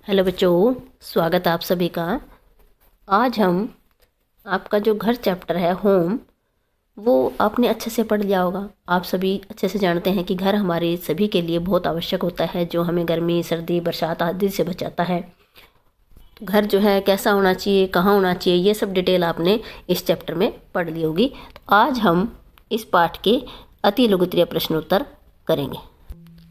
Hello बच्चों, स्वागत है आप सभी का। आज हम आपका जो घर चैप्टर है होम, वो आपने अच्छे से पढ़ लिया होगा। आप सभी अच्छे से जानते हैं कि घर हमारे सभी के लिए बहुत आवश्यक होता है, जो हमें गर्मी, सर्दी, बरसात आदि से बचाता है। तो घर जो है कैसा होना चाहिए, कहाँ होना चाहिए, ये सब डिटेल आपने इस चैप्टर में पढ़ ली होगी। तो आज हम इस पाठ के अति लघुत्तरीय प्रश्नोत्तर करेंगे।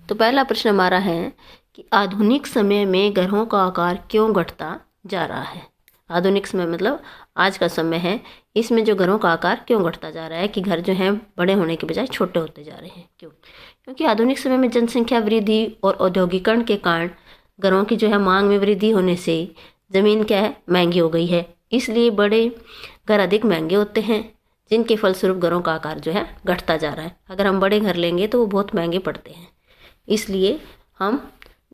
तो पहला प्रश्न हमारा है कि आधुनिक समय में घरों का आकार क्यों घटता जा रहा है। आधुनिक समय मतलब आज का समय है, इसमें जो घरों का आकार क्यों घटता जा रहा है, कि घर जो है बड़े होने के बजाय छोटे होते जा रहे हैं। क्यों? क्योंकि आधुनिक समय में जनसंख्या वृद्धि और औद्योगिकरण के कारण घरों की जो है मांग में वृद्धि होने से ज़मीन क्या है, महंगी हो गई है। इसलिए बड़े घर अधिक महंगे होते हैं, जिनके फलस्वरूप घरों का आकार जो है घटता जा रहा है। अगर हम बड़े घर लेंगे तो वो बहुत महंगे पड़ते हैं, इसलिए हम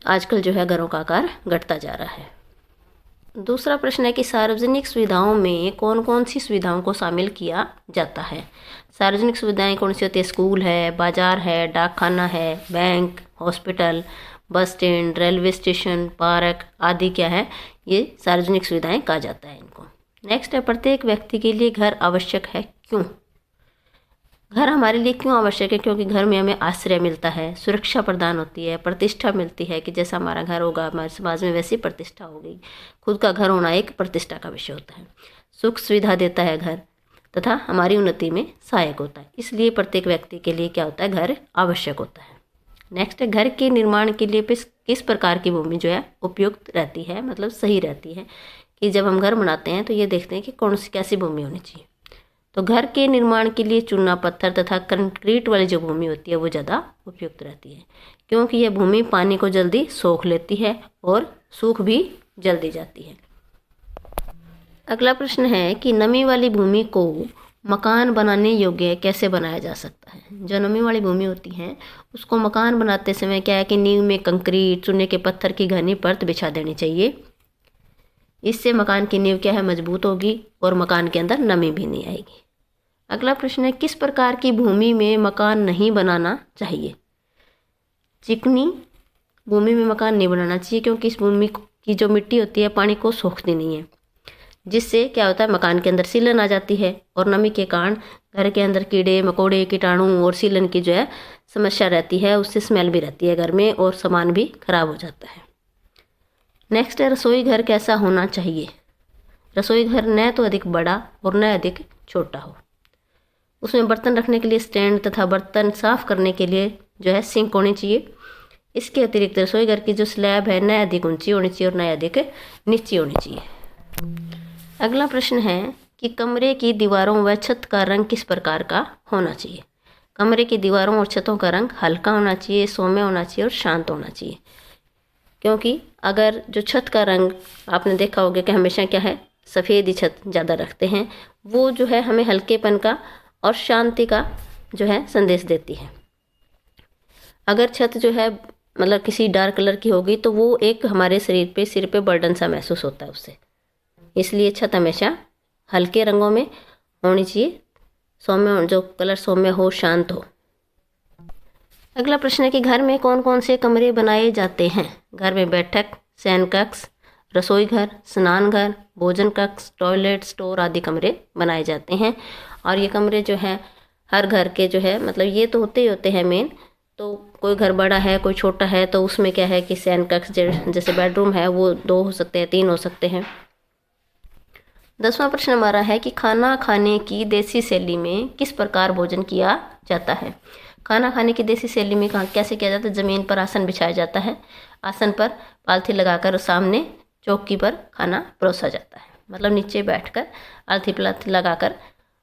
आजकल जो है घरों का आकार घटता जा रहा है। दूसरा प्रश्न है कि सार्वजनिक सुविधाओं में कौन कौन सी सुविधाओं को शामिल किया जाता है। सार्वजनिक सुविधाएं कौन सी होती है? स्कूल है, बाजार है, डाकखाना है, bank, hospital, bus stand, railway station, park आदि क्या है, ये सार्वजनिक सुविधाएं कहा जाता है इनको। नेक्स्ट है, प्रत्येक व्यक्ति के लिए घर आवश्यक है, क्यों? घर हमारे लिए क्यों आवश्यक है? क्योंकि घर में हमें आश्रय मिलता है, सुरक्षा प्रदान होती है, प्रतिष्ठा मिलती है, कि जैसा हमारा घर होगा हमारे समाज में वैसी प्रतिष्ठा होगी। खुद का घर होना एक प्रतिष्ठा का विषय होता है। सुख सुविधा देता है घर, तथा हमारी उन्नति में सहायक होता है। इसलिए प्रत्येक व्यक्ति के लिए क्या होता है, घर आवश्यक होता है। नेक्स्ट है, घर के निर्माण के लिए किस प्रकार की भूमि जो है उपयुक्त रहती है, मतलब सही रहती है। कि जब हम घर बनाते हैं तो ये देखते हैं कि कौन सी कैसी भूमि होनी चाहिए। तो घर के निर्माण के लिए चूना पत्थर तथा कंक्रीट वाली जो भूमि होती है वो ज़्यादा उपयुक्त रहती है, क्योंकि यह भूमि पानी को जल्दी सोख लेती है और सूख भी जल्दी जाती है। अगला प्रश्न है कि नमी वाली भूमि को मकान बनाने योग्य कैसे बनाया जा सकता है। जो नमी वाली भूमि होती है उसको मकान बनाते समय क्या है कि नींव में कंक्रीट, चूने के पत्थर की घनी परत बिछा देनी चाहिए। इससे मकान की नींव क्या है, मजबूत होगी और मकान के अंदर नमी भी नहीं आएगी। अगला प्रश्न है, किस प्रकार की भूमि में मकान नहीं बनाना चाहिए। चिकनी भूमि में मकान नहीं बनाना चाहिए, क्योंकि इस भूमि की जो मिट्टी होती है पानी को सोखती नहीं है, जिससे क्या होता है, मकान के अंदर सीलन आ जाती है और नमी के कारण घर के अंदर कीड़े मकोड़े, कीटाणु और सीलन की जो है समस्या रहती है। उससे स्मेल भी रहती है घर में और सामान भी खराब हो जाता है। नेक्स्ट है, रसोई घर कैसा होना चाहिए। रसोई घर न तो अधिक बड़ा और न अधिक छोटा हो। उसमें बर्तन रखने के लिए स्टैंड तथा बर्तन साफ करने के लिए जो है सिंक होनी चाहिए। इसके अतिरिक्त रसोई घर की जो स्लैब है न अधिक ऊंची होनी चाहिए और न अधिक नीची होनी चाहिए। अगला प्रश्न है कि कमरे की दीवारों व छत का रंग किस प्रकार का होना चाहिए। कमरे की दीवारों और छतों का रंग हल्का होना चाहिए, सौम्य होना चाहिए और शांत होना चाहिए। क्योंकि अगर जो छत का रंग आपने देखा होगा कि हमेशा क्या है, सफ़ेद ही छत ज़्यादा रखते हैं, वो जो है हमें हल्केपन का और शांति का जो है संदेश देती है। अगर छत जो है मतलब किसी डार्क कलर की होगी तो वो एक हमारे सिर पे बर्डन सा महसूस होता है उससे। इसलिए छत हमेशा हल्के रंगों में होनी चाहिए, सौम्य, जो कलर सौम्य हो, शांत हो। अगला प्रश्न है कि घर में कौन कौन से कमरे बनाए जाते हैं। घर में बैठक, शयन कक्ष, रसोई घर, स्नान घर, भोजन कक्ष, टॉयलेट, स्टोर आदि कमरे बनाए जाते हैं। और ये कमरे जो हैं हर घर के जो है मतलब ये तो होते ही होते हैं मेन। तो कोई घर बड़ा है कोई छोटा है तो उसमें क्या है कि शयन कक्ष जैसे बेडरूम है वो 2 हो सकते हैं, 3 हो सकते हैं। 10वां प्रश्न हमारा है कि खाना खाने की देसी शैली में किस प्रकार भोजन किया जाता है। खाना खाने की देसी शैली में कैसे किया जाता है। ज़मीन पर आसन बिछाया जाता है, आसन पर पालथी लगाकर सामने चौकी पर खाना परोसा जाता है, मतलब नीचे बैठकर आलथी पलाथी लगाकर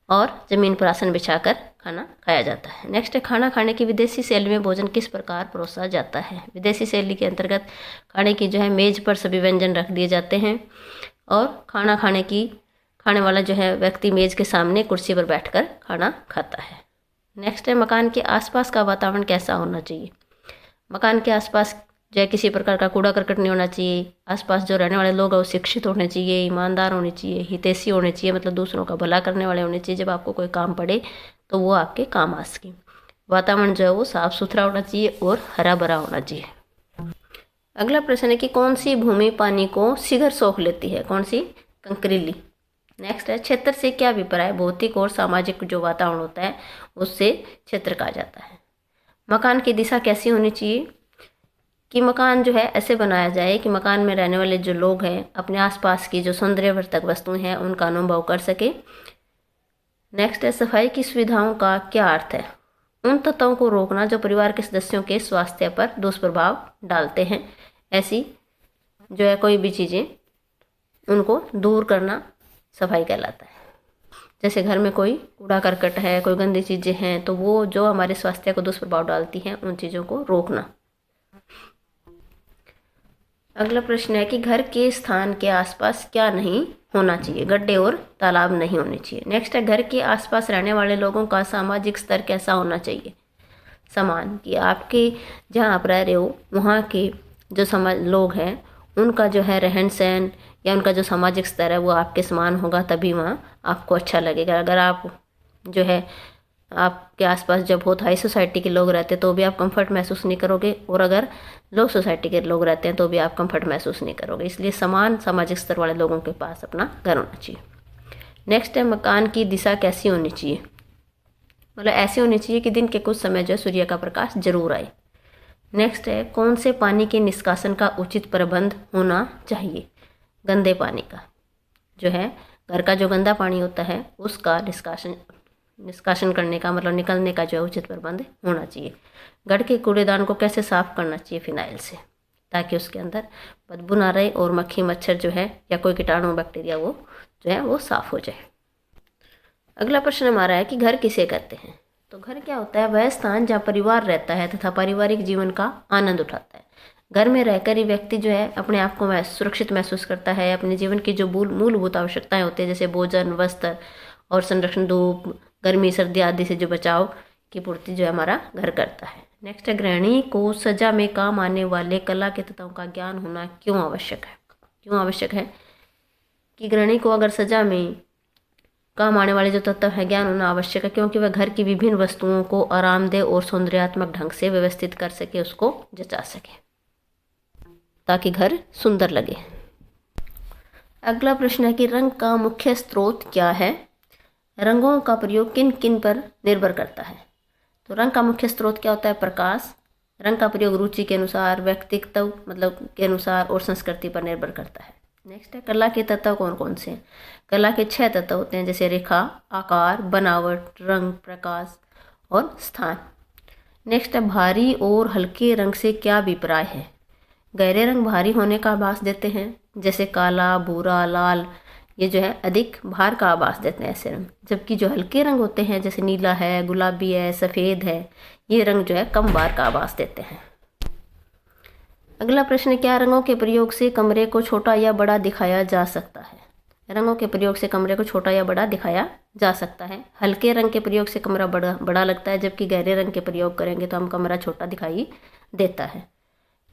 और ज़मीन पर आसन बिछाकर खाना खाया जाता है। नेक्स्ट है, खाना खाने की विदेशी शैली में भोजन किस प्रकार परोसा जाता है। विदेशी शैली के अंतर्गत खाने की जो है मेज पर सभी व्यंजन रख दिए जाते हैं और खाने वाला जो है व्यक्ति मेज के सामने कुर्सी पर बैठकर खाना खाता है। नेक्स्ट है, मकान के आसपास का वातावरण कैसा होना चाहिए। मकान के आसपास जो है किसी प्रकार का कूड़ा करकट नहीं होना चाहिए। आसपास जो रहने वाले लोग हैं वो शिक्षित होने चाहिए, ईमानदार होने चाहिए, हितैषी होने चाहिए, मतलब दूसरों का भला करने वाले होने चाहिए। जब आपको कोई काम पड़े तो वो आपके काम आ सके। वातावरण जो है वो साफ़ सुथरा होना चाहिए और हरा भरा होना चाहिए। अगला प्रश्न है कि कौन सी भूमि पानी को शीघ्र सोख लेती है? कौन सी? कंकरीली। नेक्स्ट है, क्षेत्र से क्या अभिप्राय? भौतिक और सामाजिक जो वातावरण होता है उससे क्षेत्र कहा जाता है। मकान की दिशा कैसी होनी चाहिए? कि मकान जो है ऐसे बनाया जाए कि मकान में रहने वाले जो लोग हैं अपने आसपास की जो सौंदर्यवर्धक वस्तुएं हैं उनका अनुभव कर सके। नेक्स्ट है, सफाई की सुविधाओं का क्या अर्थ है? उन तत्वों को रोकना जो परिवार के सदस्यों के स्वास्थ्य पर दुष्प्रभाव डालते हैं। ऐसी जो है कोई भी चीज़ें उनको दूर करना सफाई कहलाता है। जैसे घर में कोई कूड़ा करकट है, कोई गंदी चीज़ें हैं, तो वो जो हमारे स्वास्थ्य को दुष्प्रभाव डालती हैं उन चीज़ों को रोकना। अगला प्रश्न है कि घर के स्थान के आसपास क्या नहीं होना चाहिए? गड्ढे और तालाब नहीं होने चाहिए। नेक्स्ट है, घर के आसपास रहने वाले लोगों का सामाजिक स्तर कैसा होना चाहिए? समान। कि आपके जहाँ आप रह रहे हो वहाँ के जो समाज लोग हैं उनका जो है रहन सहन या उनका जो सामाजिक स्तर है वो आपके समान होगा, तभी वहाँ आपको अच्छा लगेगा। अगर आप जो है आपके आसपास जब बहुत हाई सोसाइटी के लोग रहते हैं तो भी आप कंफर्ट महसूस नहीं करोगे, और अगर लो सोसाइटी के लोग रहते हैं तो भी आप कंफर्ट महसूस नहीं करोगे। इसलिए समान सामाजिक स्तर वाले लोगों के पास अपना घर होना चाहिए। नेक्स्ट है, मकान की दिशा कैसी होनी चाहिए? मतलब ऐसी होनी चाहिए कि दिन के कुछ समय जो है सूर्य का प्रकाश जरूर आए। नेक्स्ट है, कौन से पानी के निष्कासन का उचित प्रबंध होना चाहिए? गंदे पानी का जो है, घर का जो गंदा पानी होता है उसका निष्कासन करने का मतलब निकलने का जो है उचित प्रबंध होना चाहिए। घर के कूड़ेदान को कैसे साफ करना चाहिए? फिनाइल से, ताकि उसके अंदर बदबू ना रहे और मक्खी मच्छर जो है या कोई कीटाणु बैक्टीरिया वो जो है वो साफ हो जाए। अगला प्रश्न हमारा है कि घर किसे कहते हैं? तो घर क्या होता है? वह स्थान जहाँ परिवार रहता है तथा पारिवारिक जीवन का आनंद उठाता है। घर में रहकर ही व्यक्ति जो है अपने आप को सुरक्षित महसूस करता है। अपने जीवन की जो मूलभूत आवश्यकताएं होती है जैसे भोजन, वस्त्र और संरक्षण, धूप, गर्मी, सर्दी आदि से जो बचाव की पूर्ति जो है हमारा घर करता है। नेक्स्ट है, गृहिणी को सज्जा में काम आने वाले कला के तत्वों का ज्ञान होना क्यों आवश्यक है? क्यों आवश्यक है? कि गृहिणी को अगर सज्जा में काम आने वाले जो तत्व है ज्ञान होना आवश्यक है, क्योंकि वह घर की विभिन्न वस्तुओं को आरामदेह और सौंदर्यात्मक ढंग से व्यवस्थित कर सके, उसको जचा सके, ताकि घर सुंदर लगे। अगला प्रश्न है कि रंग का मुख्य स्रोत क्या है? रंगों का प्रयोग किन किन पर निर्भर करता है? तो रंग का मुख्य स्रोत क्या होता है? प्रकाश। रंग का प्रयोग रुचि के अनुसार, व्यक्तित्व मतलब के अनुसार और संस्कृति पर निर्भर करता है। नेक्स्ट है, कला के तत्व कौन कौन से हैं? कला के 6 तत्व होते हैं, जैसे रेखा, आकार, बनावट, रंग, प्रकाश और स्थान। नेक्स्ट है, भारी और हल्के रंग से क्या अभिप्राय है? गहरे रंग भारी होने का आभास देते हैं, जैसे काला, भूरा, लाल, ये जो है अधिक भार का आभास देते हैं ऐसे रंग। जबकि जो हल्के रंग होते हैं जैसे नीला है, गुलाबी है, सफ़ेद है, ये रंग जो है कम भार का आभास देते हैं। अगला प्रश्न, क्या रंगों के प्रयोग से कमरे को छोटा या बड़ा दिखाया जा सकता है? रंगों के प्रयोग से कमरे को छोटा या बड़ा दिखाया जा सकता है। हल्के रंग के प्रयोग से कमरा बड़ा लगता है, जबकि गहरे रंग के प्रयोग करेंगे तो हम कमरा छोटा दिखाई देता है।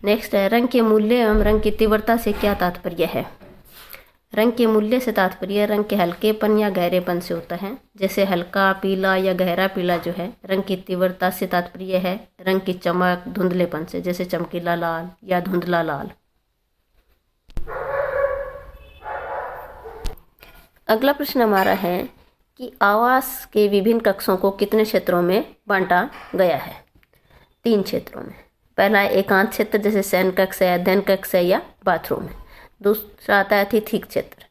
नेक्स्ट है, रंग के मूल्य एवं रंग की तीव्रता से क्या तात्पर्य है? रंग के मूल्य से तात्पर्य रंग के हल्केपन या गहरेपन से होता है। जैसे हल्का पीला या गहरा पीला जो है। रंग की तीव्रता से तात्पर्य है रंग की चमक, धुंधलेपन से, जैसे चमकीला लाल या धुंधला लाल। अगला प्रश्न हमारा है कि आवास के विभिन्न कक्षों को कितने क्षेत्रों में बांटा गया है? 3 क्षेत्रों में। पहला है एकांत क्षेत्र, जैसे शयन कक्ष है, अध्ययन कक्ष है या बाथरूम है। दूसरा आता है अतिथि क्षेत्र,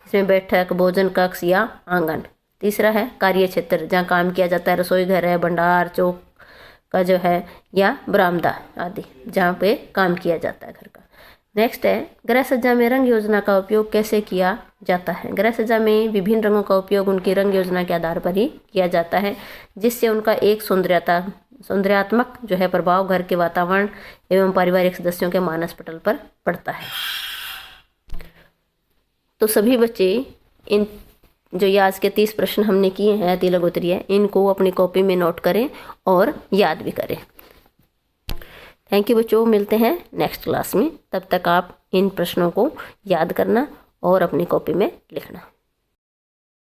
जिसमें बैठक, भोजन कक्ष या आंगन। तीसरा है कार्य क्षेत्र, जहाँ काम किया जाता है, रसोई घर है, भंडार, चौक का जो है या बरामदा आदि, जहाँ पे काम किया जाता है घर का। नेक्स्ट है, गृह सज्जा में रंग योजना का उपयोग कैसे किया जाता है? गृह सज्जा में विभिन्न रंगों का उपयोग उनकी रंग योजना के आधार पर ही किया जाता है, जिससे उनका एक सौंदर्यात्मक जो है प्रभाव घर के वातावरण एवं पारिवारिक सदस्यों के मानस पटल पर पड़ता है। तो सभी बच्चे इन जो ये आज के 30 प्रश्न हमने किए हैं अति लघुत्तरीय, इनको अपनी कॉपी में नोट करें और याद भी करें। थैंक यू बच्चों, मिलते हैं नेक्स्ट क्लास में। तब तक आप इन प्रश्नों को याद करना और अपनी कॉपी में लिखना।